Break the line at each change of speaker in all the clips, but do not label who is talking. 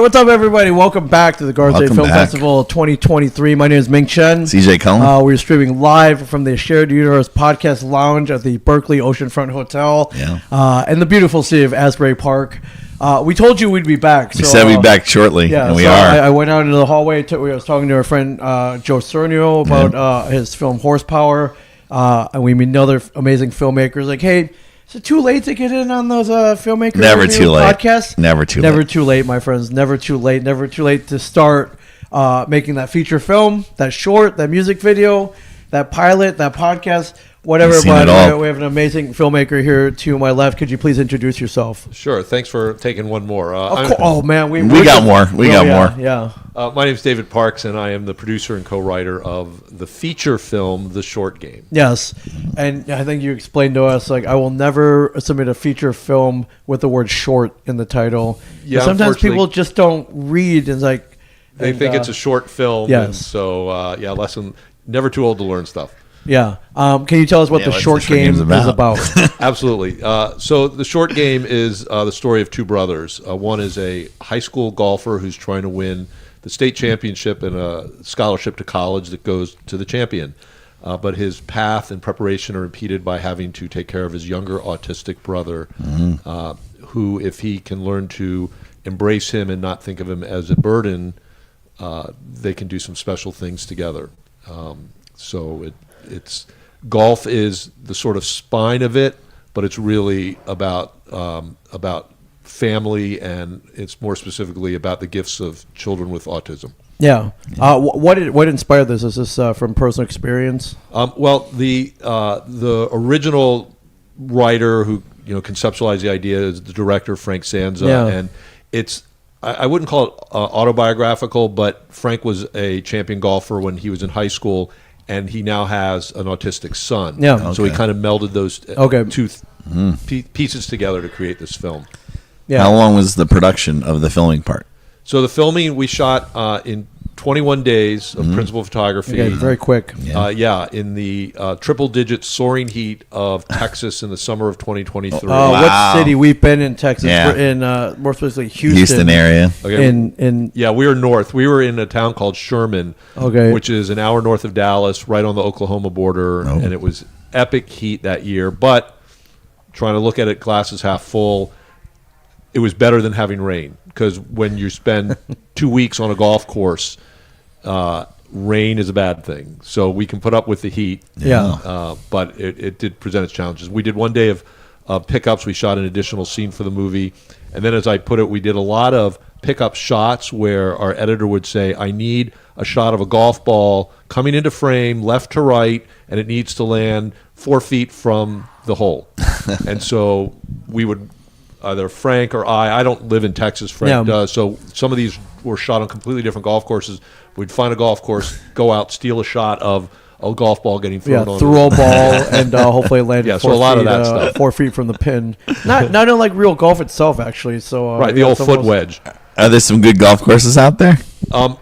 what's up, everybody? Welcome back to the Garza Film Festival 2023. My name is Ming Chen.
CJ Cullen.
We're streaming live from the Shared Universe Podcast Lounge at the Berkeley Oceanfront Hotel in the beautiful city of Asbury Park. We told you we'd be back.
We said we'd be back shortly, and we are.
I went out into the hallway. I was talking to our friend Joe Cernio about his film Horsepower, and we meet another amazing filmmakers. Like, hey, is it too late to get in on those filmmakers?
Never too late.
Podcasts?
Never too
late, my friends. Never too late. Never too late to start making that feature film, that short, that music video, that pilot, that podcast. Whatever, but we have an amazing filmmaker here to my left. Could you please introduce yourself?
Sure. Thanks for taking one more.
Oh man, we
got more. We got more.
Yeah.
My name is David Parks, and I am the producer and co-writer of the feature film, The Short Game.
Yes, and I think you explained to us, like, I will never submit a feature film with the word "short" in the title. Yeah. Sometimes people just don't read, and
they think it's a short film.
Yes.
And so lesson: never too old to learn stuff.
Yeah. Can you tell us what the short game is about?
Absolutely. So the short game is the story of two brothers. One is a high school golfer who's trying to win the state championship and a scholarship to college that goes to the champion. But his path and preparation are impeded by having to take care of his younger autistic brother, who, if he can learn to embrace him and not think of him as a burden, they can do some special things together. It's golf is the sort of spine of it, but it's really about family, and it's more specifically about the gifts of children with autism.
Yeah. What inspired this? Is this from personal experience?
Well, the original writer who conceptualized the idea is the director Frank Sanza, and it's I wouldn't call it autobiographical, but Frank was a champion golfer when he was in high school. And he now has an autistic son. Yeah. Okay. So he kind of melded those two pieces together to create this film.
Yeah. How long was the production of the filming part?
So the filming we shot in 21 days of principal photography.
Okay, very quick.
In the triple-digit soaring heat of Texas in the summer of 2023.
Wow. What city? We've been in Texas. Yeah. We're in more specifically
Houston area.
Okay. We were north. We were in a town called Sherman, which is an hour north of Dallas, right on the Oklahoma border, and it was epic heat that year. But trying to look at it glasses half full, it was better than having rain, because when you spend 2 weeks on a golf course, rain is a bad thing. So we can put up with the heat, but it did present its challenges. We did one day of pickups. We shot an additional scene for the movie. And then, as I put it, we did a lot of pickup shots where our editor would say, I need a shot of a golf ball coming into frame, left to right, and it needs to land 4 feet from the hole. And so we would... either Frank or I don't live in Texas, Frank does, so some of these were shot on completely different golf courses. We'd find a golf course, go out, steal a shot of a golf ball getting thrown on.
Throw a ball and hopefully land 4
so a lot of that stuff.
4 feet from the pin. Not in real golf itself, actually. So
right, the old foot wedge.
Are there some good golf courses out there?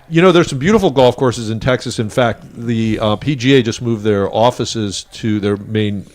There's some beautiful golf courses in Texas. In fact, the PGA just moved their offices to their main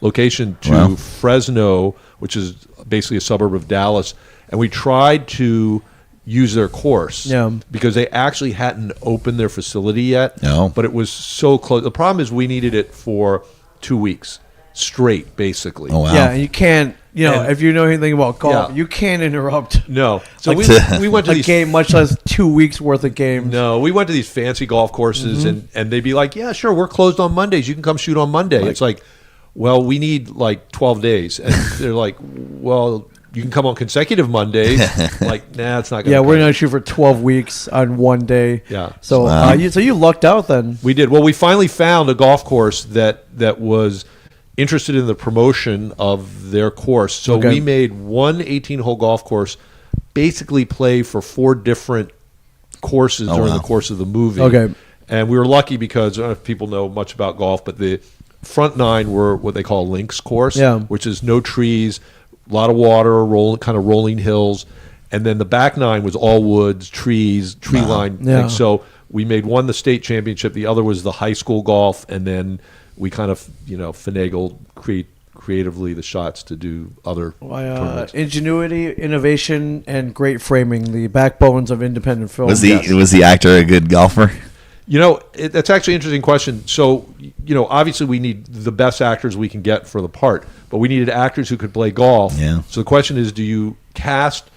location to Fresno, which is basically a suburb of Dallas, and we tried to use their course because they actually hadn't opened their facility yet. No. But it was so close. The problem is we needed it for 2 weeks straight, basically.
Oh, wow.
Yeah, and you can't, if you know anything about golf, you can't interrupt.
No. So we went to
a game, much less 2 weeks worth of games.
No, we went to these fancy golf courses, and they'd be like, yeah, sure, we're closed on Mondays. You can come shoot on Monday. It's like, well, we need 12 days. And they're like, well, you can come on consecutive Mondays. It's not going to
Yeah, we're going to shoot for 12 weeks on one day.
Yeah.
So you lucked out then.
We did. Well, we finally found a golf course that was interested in the promotion of their course. So we made one 18-hole golf course basically play for 4 different courses during the course of the movie. Okay. And we were lucky because I don't know if people know much about golf, but the front 9 were what they call a links course, which is no trees, a lot of water, rolling hills, and then the back 9 was all woods, trees, tree line. Yeah. So we made one the state championship, the other was the high school golf, and then we kind of finagled, creatively the shots to do other tournaments.
Ingenuity, innovation, and great framing, the backbones of independent film.
Was the actor a good golfer?
That's actually an interesting question. So, obviously we need the best actors we can get for the part, but we needed actors who could play golf.
Yeah.
So the question is, do you cast,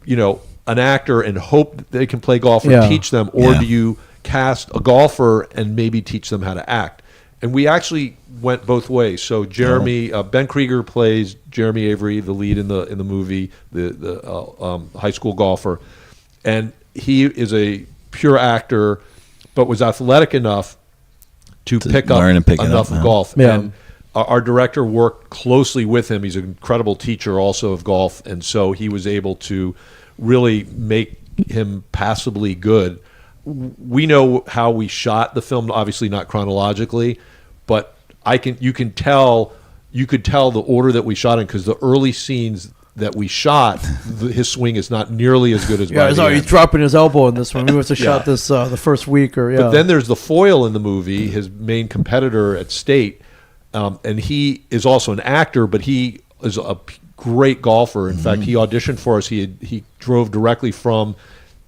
an actor and hope that they can play golf and teach them, or do you cast a golfer and maybe teach them how to act? And we actually went both ways. So Ben Krieger plays Jeremy Avery, the lead in the movie, the high school golfer, and he is a pure actor, but was athletic enough to pick up enough of golf.
Yeah.
And our director worked closely with him. He's an incredible teacher also of golf, and so he was able to really make him passably good. We know how we shot the film, obviously not chronologically, but you could tell the order that we shot in, because the early scenes that we shot, his swing is not nearly as good as
he's dropping his elbow in this one. We must have shot this the first week But
then there's the foil in the movie, his main competitor at state, and he is also an actor, but he is a great golfer. In fact, he auditioned for us. He drove directly from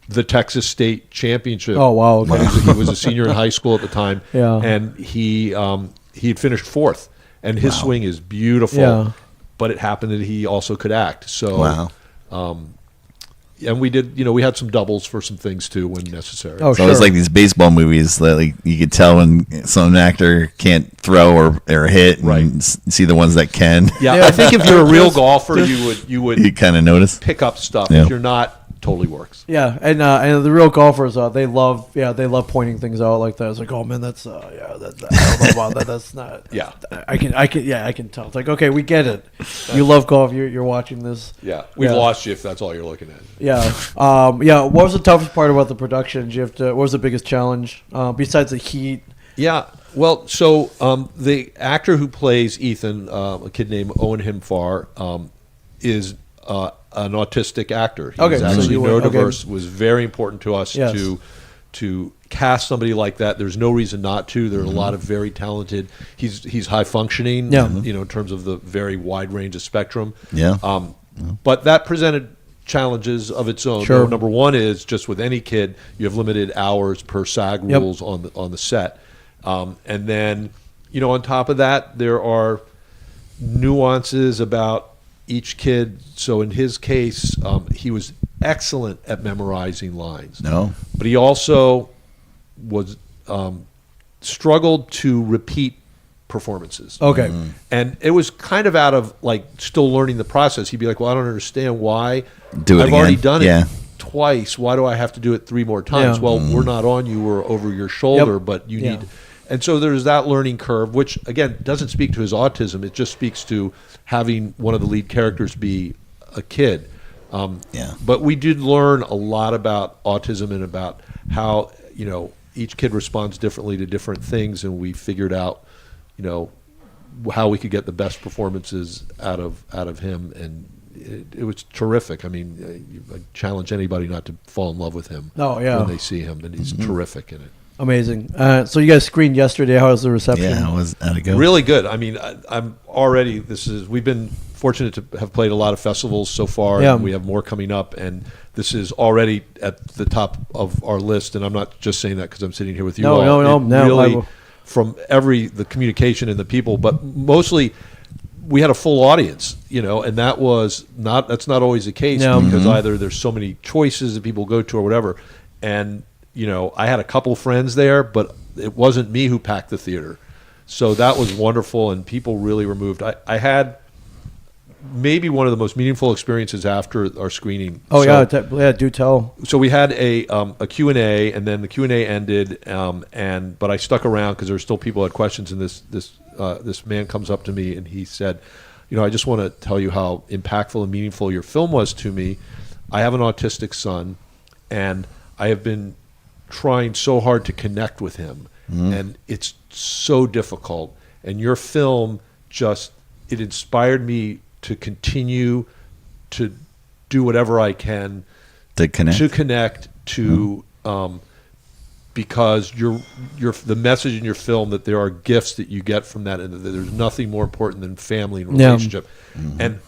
the Texas State Championship.
Oh wow! Okay.
He was a senior in high school at the time, and he had finished fourth, and his swing is beautiful.
Yeah.
But it happened that he also could act. So, and we did. We had some doubles for some things too when necessary.
Oh, so it's like these baseball movies that, like, you could tell when some actor can't throw or hit, and see the ones that can.
Yeah, I think if you're a real golfer, you
kind of notice,
pick up stuff. If you're not, totally works.
Yeah, and the real golfers, they love pointing things out like that. It's like, oh man, that's I don't know about that. That's not.
Yeah,
I can tell. It's like, okay, we get it. You love golf. You're watching this.
Yeah, we've lost you if that's all you're looking at.
Yeah, What was the toughest part about the production? What was the biggest challenge besides the heat?
Yeah. Well, so the actor who plays Ethan, a kid named Owen Himfar, is an autistic actor. He's actually neurodiverse. Was very important to us to cast somebody like that. There's no reason not to. There are a lot of very talented. He's high functioning. In terms of the very wide range of spectrum.
Yeah.
But that presented challenges of its own.
Sure.
Number one is, just with any kid, you have limited hours per SAG rules on the set, and then on top of that, there are nuances about each kid. So in his case, he was excellent at memorizing lines. But he also was struggled to repeat performances.
Okay.
And it was kind of out of, like, still learning the process. He'd be like, well, I don't understand why.
I've
already done it twice. Why do I have to do it 3 more times? Well, we're not on you. We're over your shoulder, but you need... And so there's that learning curve, which, again, doesn't speak to his autism. It just speaks to having one of the lead characters be a kid. But we did learn a lot about autism and about how, each kid responds differently to different things, and we figured out, how we could get the best performances out of him, and it was terrific. I mean, I challenge anybody not to fall in love with him when they see him, and he's terrific in it.
Amazing. So you guys screened yesterday. How was the reception?
Yeah, how'd it go?
Really good. I mean, I'm already. We've been fortunate to have played a lot of festivals so far, and we have more coming up. And this is already at the top of our list. And I'm not just saying that because I'm sitting here with you all.
No.
Really, from the communication and the people, but mostly we had a full audience. And that's not always the case because either there's so many choices that people go to or whatever, and I had a couple friends there, but it wasn't me who packed the theater. So that was wonderful, and people really were moved. I had maybe one of the most meaningful experiences after our screening.
Do tell.
So we had a Q&A, and then the Q&A ended, but I stuck around because there were still people who had questions, and this man comes up to me, and he said, I just want to tell you how impactful and meaningful your film was to me. I have an autistic son, and I have been trying so hard to connect with him, and it's so difficult, and your film it inspired me to continue to do whatever I can
to connect
because the message in your film that there are gifts that you get from that, and that there's nothing more important than family and relationship. And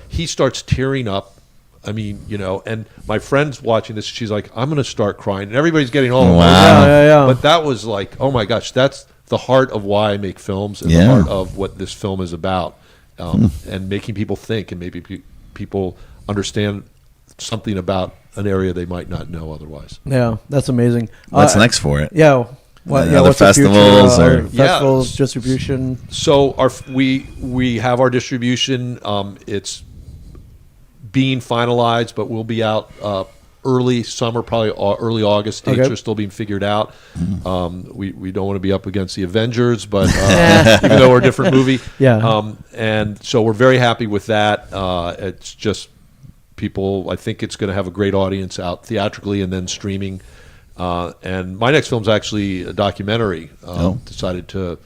he starts tearing up. I mean, and my friend's watching this. She's like, "I'm going to start crying," and everybody's getting all
wow.
Yeah.
But that was like, oh my gosh, that's the heart of why I make films, and the heart of what this film is about, and making people think, and maybe people understand something about an area they might not know otherwise.
Yeah, that's amazing.
What's next for it?
Yeah.
Other festivals or
festivals, distribution.
So we have our distribution. It's being finalized, but we'll be out early summer, probably early August. Dates are still being figured out. We don't want to be up against the Avengers, but even though we're a different movie.
Yeah.
And so we're very happy with that. It's just people, I think it's going to have a great audience out theatrically and then streaming. And my next film is actually a documentary. Decided to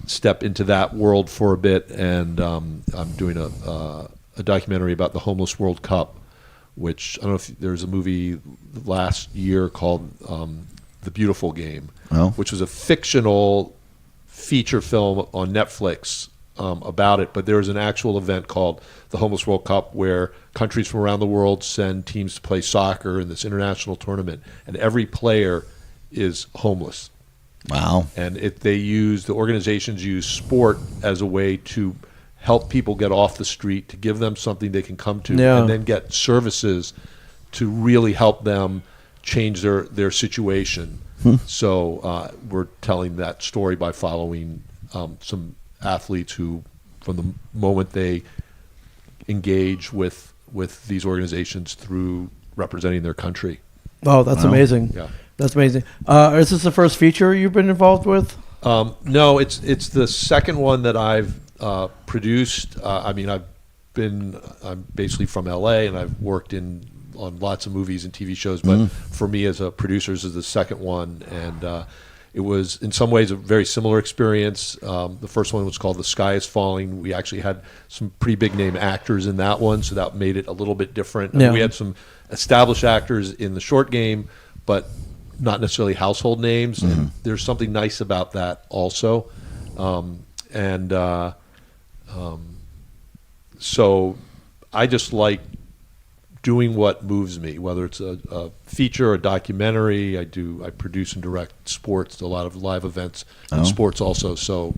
step into that world for a bit, and I'm doing a documentary about the Homeless World Cup, which I don't know if there's a movie last year called The Beautiful Game, which was a fictional feature film on Netflix about it, but there's an actual event called the Homeless World Cup where countries from around the world send teams to play soccer in this international tournament, and every player is homeless.
Wow.
And the organizations use sport as a way to help people get off the street, to give them something they can come to, and then get services to really help them change their situation. So we're telling that story by following some athletes who, from the moment they engage with these organizations through representing their country.
Oh, that's amazing. Yeah, that's amazing. Is this the first feature you've been involved with?
No, it's the second one that I've produced. I'm basically from LA, and I've worked on lots of movies and TV shows, but for me as a producer, this is the second one, and it was in some ways a very similar experience. The first one was called The Sky is Falling. We actually had some pretty big name actors in that one, so that made it a little bit different. Yeah. We had some established actors in the short game, but not necessarily household names, and there's something nice about that also. So I just like doing what moves me, whether it's a feature, a documentary. I produce and direct sports, a lot of live events in sports also. So,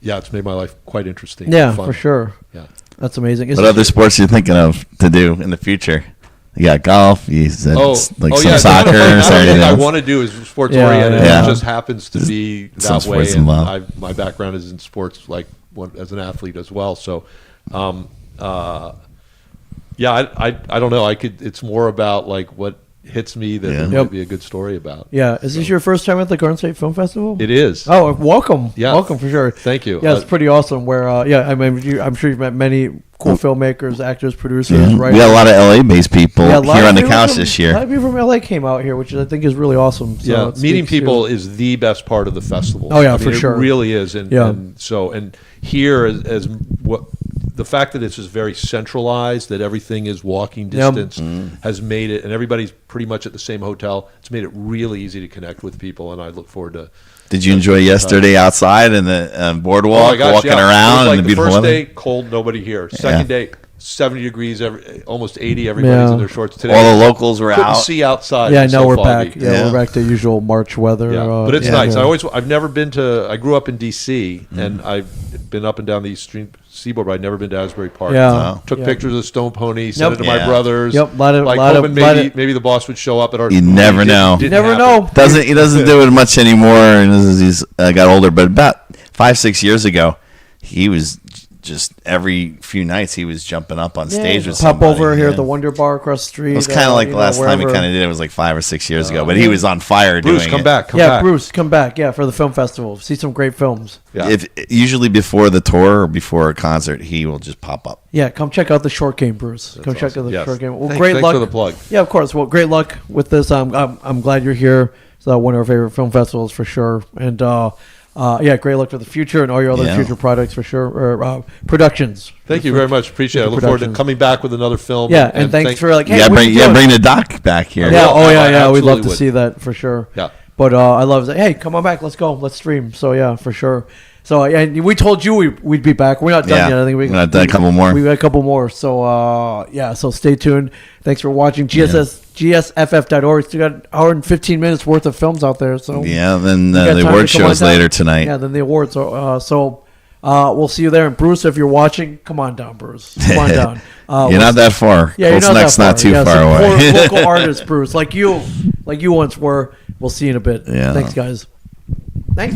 it's made my life quite interesting.
Yeah,
fun.
For sure.
Yeah,
that's amazing.
What other sports are you thinking of to do in the future? You got golf. You said some soccer.
Everything I want to do is sports oriented.
Yeah.
It just happens to be that way. And my background is in sports, like as an athlete as well. So, I don't know. It's more about like what hits me that it might be a good story about.
Yeah. Is this your first time at the Garden State Film Festival?
It is.
Oh, welcome.
Yeah.
Welcome for sure.
Thank you.
Yeah, it's pretty awesome. Where I'm sure you've met many cool filmmakers, actors, producers, writers.
We got a lot of LA-based people here on the couch this year.
A lot of people from LA came out here, which I think is really awesome. So
meeting people is the best part of the festival.
Oh yeah, for sure.
It really is. And here as what the fact that it's just very centralized, that everything is walking distance, has made it, and everybody's pretty much at the same hotel. It's made it really easy to connect with people, and I look forward to.
Did you enjoy yesterday outside in the boardwalk, walking around?
Like
in the
the
beautiful
first
weather?
day, cold, nobody here. Second day, 70 degrees, almost 80. Everybody's in their shorts today.
All the locals were
Couldn't
out.
see outside.
Yeah, now we're
foggy.
back. We're back to usual March weather.
Yeah. But it's nice. I've never been to. I grew up in D.C. and I've been up and down the Eastern Seaboard, but I've never been to Asbury Park.
Yeah.
Took pictures of Stone Pony, sent it to my brothers.
Yep.
Maybe the boss would show up at our.
You never know.
You never know.
He doesn't do it much anymore, and as he's got older. But about 5-6 years ago, he was just every few nights he was jumping up on stage with somebody.
Pop over here at the Wonder Bar across the street.
It was kind of like the last time he kind of did it was like 5 or 6 years ago, but he was on fire
Bruce,
doing
come
it.
back. Come back.
Bruce, come back. Yeah, for the film festival. See some great films.
Yeah.
Usually before the tour or before a concert, he will just pop up.
Yeah, come check out the short game, Bruce. Come check out the short game. Well,
thanks
luck
for the plug.
Yeah, of course. Well, great luck with this. I'm glad you're here. It's one of our favorite film festivals for sure. And great luck for the future and all your other future products for sure, or productions.
Thank you very much. Appreciate it. I look forward to coming back with another film.
Yeah, and thanks for like, hey,
bring the doc back here.
Yeah, we'd love to see that for sure.
Yeah.
But I love it. Hey, come on back. Let's go. Let's stream. So, yeah, for sure. So, and we told you we'd be back. We're not done yet. I think we
got a couple more.
We got a couple more. So, so stay tuned. Thanks for watching. GSFF.org. Still got an hour and 15 minutes worth of films out there. So
then the award show's later tonight.
Yeah, then the awards. So we'll see you there. And Bruce, if you're watching, come on down, Bruce. Come on down.
You're not that far.
Yeah, you're
not too far away.
Local artist, Bruce, like you once were. We'll see you in a bit.
Yeah.
Thanks, guys. Thanks, man.